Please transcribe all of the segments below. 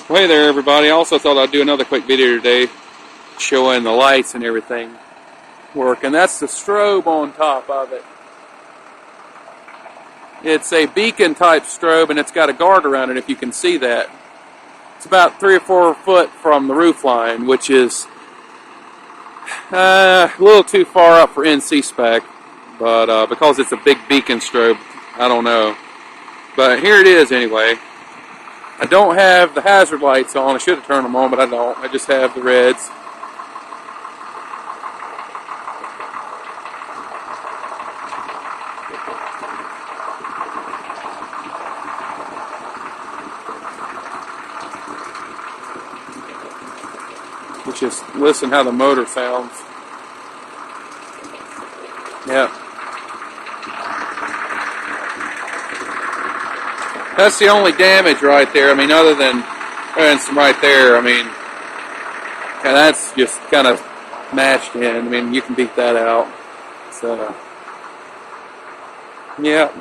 Well, hey there, everybody. I also thought I'd do another quick video today showing the lights and everything work. And that's the strobe on top of it. It's a beacon type strobe and it's got a guard around it, if you can see that. It's about 3 or 4 foot from the roof line, which is a little too far up for NC spec. But because it's a big beacon strobe, I don't know. But here it is anyway. I don't have the hazard lights on. I should have turned them on, but I don't. I just have the reds. Just listen how the motor sounds. Yeah. That's the only damage right there. I mean, other than some right there, I mean, yeah, that's just kind of mashed in. I mean, you can beat that out. So, yeah.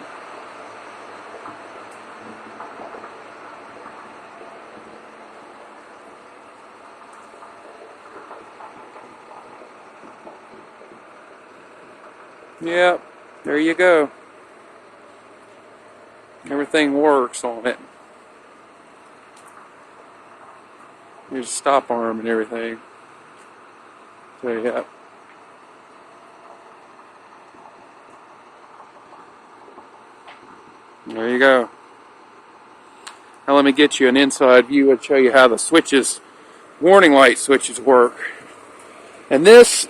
Yep, there you go. Everything works on it. There's a stop arm and everything. So yeah. There you go. Now let me get you an inside view and show you how the switches, warning light switches work. And this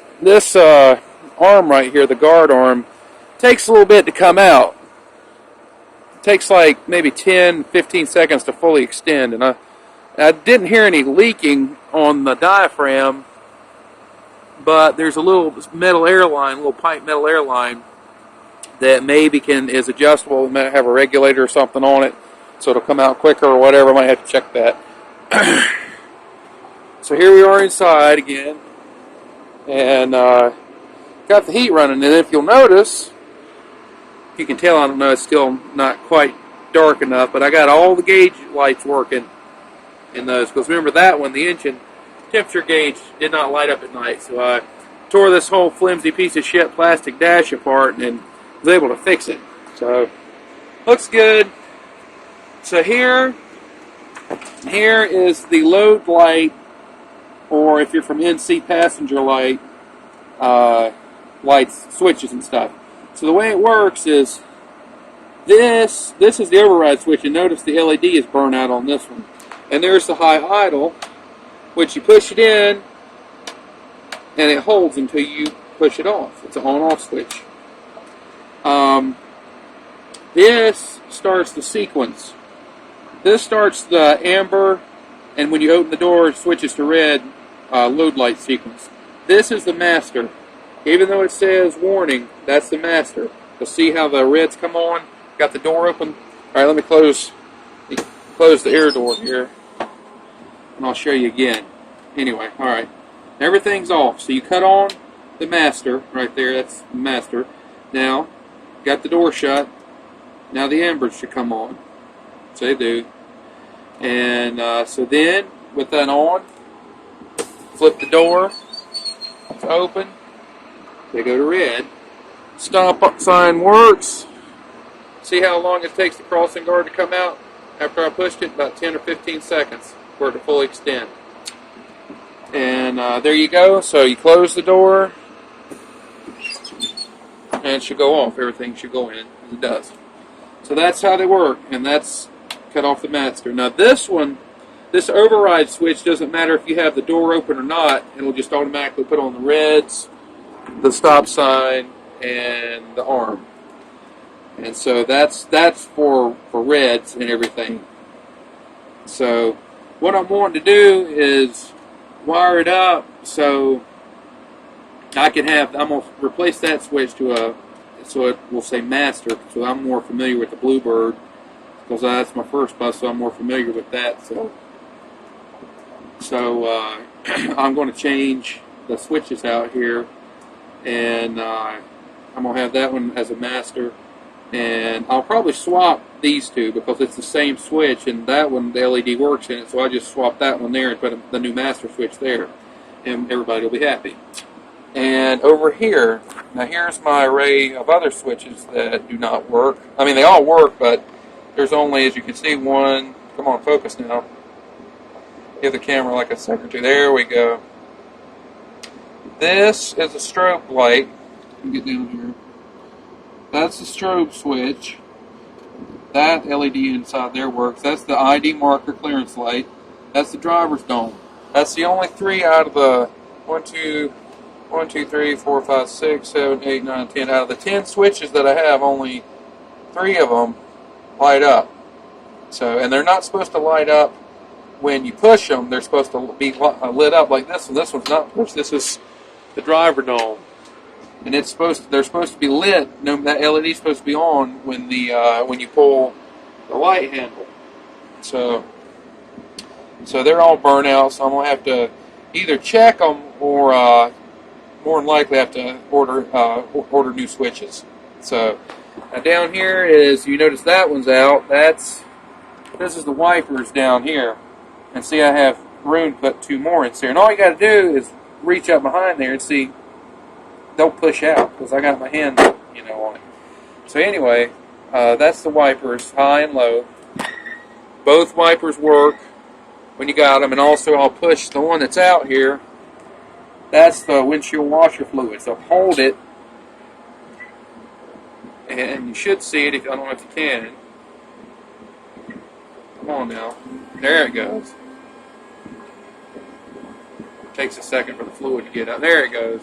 arm right here, the guard arm, takes a little bit to come out. It takes like maybe 10-15 seconds to fully extend, and I didn't hear any leaking on the diaphragm, but there's a little metal air line, little pipe metal air line that maybe is adjustable. It might have a regulator or something on it, so it'll come out quicker or whatever. I might have to check that. So here we are inside again, and got the heat running, and if you'll notice, you can tell, I don't know, it's still not quite dark enough, but I got all the gauge lights working in those, because remember that one, the engine temperature gauge did not light up at night, so I tore this whole flimsy piece of shit plastic dash apart and was able to fix it. So, looks good. So here is the load light, or if you're from NC passenger light, lights, switches and stuff. So the way it works is this is the override switch, and notice the LED is burnt out on this one. And there's the high idle, which you push it in and it holds until you push it off. It's an on-off switch. This starts the sequence. This starts the amber, and when you open the door, it switches to red load light sequence. This is the master. Even though it says warning, that's the master. You'll see how the reds come on. Got the door open. All right, let me close the air door here, and I'll show you again. Anyway, all right, everything's off. So you cut on the master right there. That's the master. Now, got the door shut. Now the ambers should come on. So they do. And so then, with that on, flip the door. It's open. They go to red. Stop sign works. See how long it takes the crossing guard to come out? After I pushed it, about 10 or 15 seconds for it to fully extend. And there you go. So you close the door, and it should go off. Everything should go in, as it does. So that's how they work, and that's cut off the master. Now this one, this override switch, doesn't matter if you have the door open or not. It'll just automatically put on the reds, the stop sign, and the arm. And so that's for reds and everything. So what I'm wanting to do is wire it up so I can have, I'm going to replace that switch to so it will say master, so I'm more familiar with the Bluebird, because that's my first bus, so I'm more familiar with that. So I'm going to change the switches out here, and I'm going to have that one as a master, and I'll probably swap these two because it's the same switch, and that one, the LED works in it, so I just swapped that one there and put the new master switch there, and everybody will be happy. And over here, now here's my array of other switches that do not work. I mean, they all work, but there's only, as you can see, one. Come on, focus now. Give the camera like a second or two. There we go. This is a strobe light. Let me get down here. That's the strobe switch. That LED inside there works. That's the ID marker clearance light. That's the driver's dome. That's the only three out of the 1, 2, 3, 4, 5, 6, 7, 8, 9, 10. Out of the 10 switches that I have, only 3 of them light up. So, and they're not supposed to light up when you push them. They're supposed to be lit up like this, and this one's not pushed. This is the driver dome, and they're supposed to be lit. No, that LED is supposed to be on when when you pull the light handle. So they're all burnt out. So I'm gonna have to either check them or more than likely have to order new switches. So now down here is, you notice that one's out. This is the wipers down here, and see I have room to put 2 more in there. And all you got to do is reach up behind there and see. Don't push out because I got my hand, on it. So anyway, that's the wipers, high and low. Both wipers work when you got them, and also I'll push the one that's out here. That's the windshield washer fluid. So hold it, and you should see it. I don't know if you can. Come on now. There it goes. It takes a second for the fluid to get out. There it goes.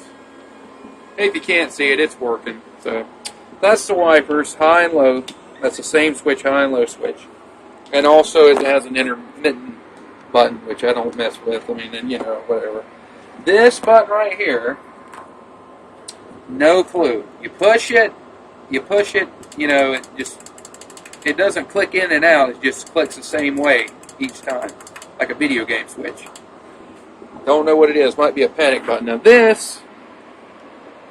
If you can't see it, it's working. So that's the wipers, high and low. That's the same switch, high and low switch. And also it has an intermittent button, which I don't mess with. I mean, and whatever. This button right here, no clue. You push it, it doesn't click in and out. It just clicks the same way each time, like a video game switch. Don't know what it is. Might be a panic button. Now this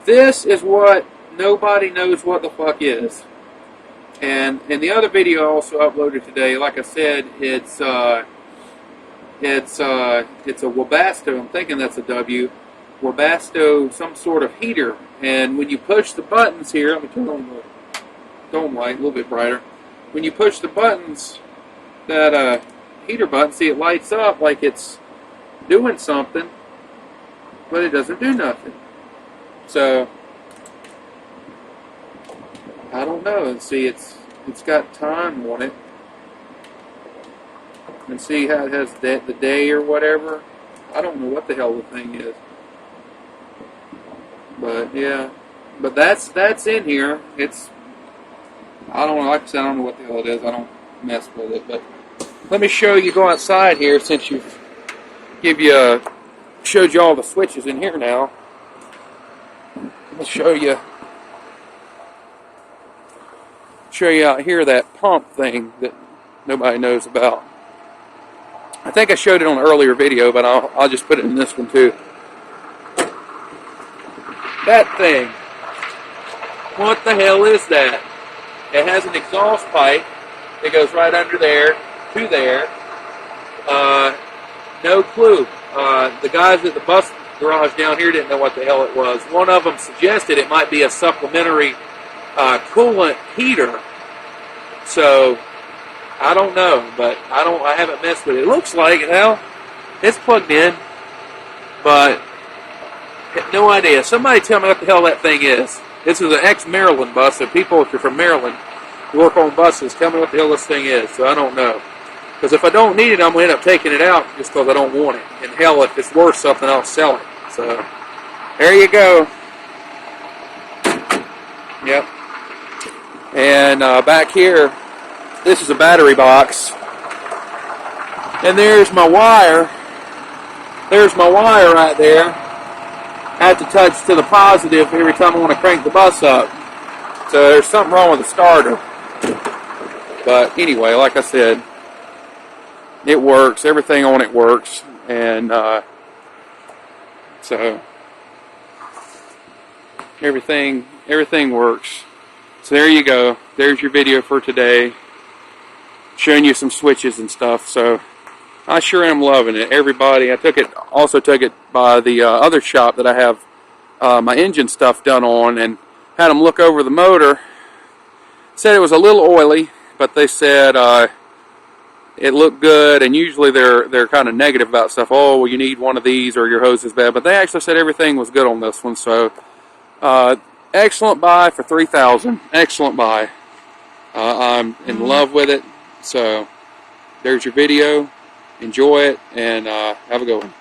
is what nobody knows what the fuck is. And in the other video I also uploaded today, like I said, it's a Webasto. I'm thinking that's a W. Webasto, some sort of heater. And when you push the buttons here, let me turn on the dome light a little bit brighter. When you push the buttons, that heater button, see, it lights up like it's doing something, but it doesn't do nothing. So I don't know. And see, it's got time on it. And see how it has the day or whatever. I don't know what the hell the thing is. But yeah, but that's in here. I don't know. Like I said, I don't know what the hell it is. I don't mess with it. But let me show you. Go outside here since showed you all the switches in here now. Let me show you out here that pump thing that nobody knows about. I think I showed it on an earlier video, but I'll just put it in this one too. That thing. What the hell is that? It has an exhaust pipe that goes right under there to there. No clue. The guys at the bus garage down here didn't know what the hell it was. One of them suggested it might be a supplementary coolant heater. So I don't know, but I haven't messed with it. It looks like, it's plugged in, but no idea. Somebody tell me what the hell that thing is. This is an ex-Maryland bus, so people, if you're from Maryland, who work on buses, tell me what the hell this thing is. So I don't know. Because if I don't need it, I'm going to end up taking it out just because I don't want it. And hell, if it's worth something, I'll sell it. So there you go. Yep. And back here, this is a battery box. And there's my wire. There's my wire right there. I have to touch to the positive every time I want to crank the bus up. So there's something wrong with the starter. But anyway, like I said, it works. Everything on it works. And so everything works. So there you go. There's your video for today. showing you some switches and stuff. So I sure am loving it. Everybody, I also took it by the other shop that I have my engine stuff done on, and had them look over the motor. Said it was a little oily, but they said it looked good. And usually they're kind of negative about stuff. Oh, well, you need one of these, or your hose is bad. But they actually said everything was good on this one. So excellent buy for $3,000. Excellent buy. I'm in love with it. So there's your video. Enjoy it, and have a good one.